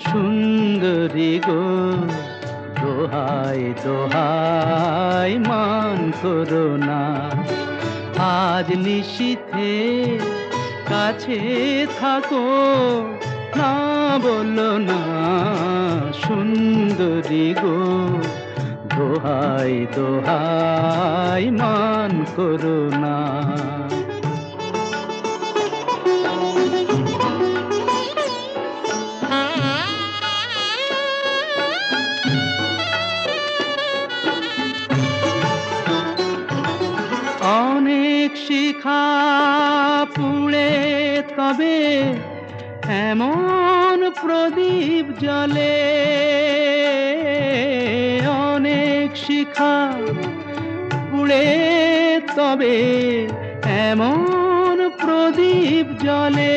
সুন্দরী গো, দোহাই দোহাই মান করো না। আজ নিশীথে কাছে থাকো, না বলো না সুন্দরী গো, দোহাই দোহাই মান করো না। অনেক শিখা পুড়ে তবে এমন প্রদীপ জ্বলে, অনেক শিখা পুড়ে তবে এমন প্রদীপ জ্বলে।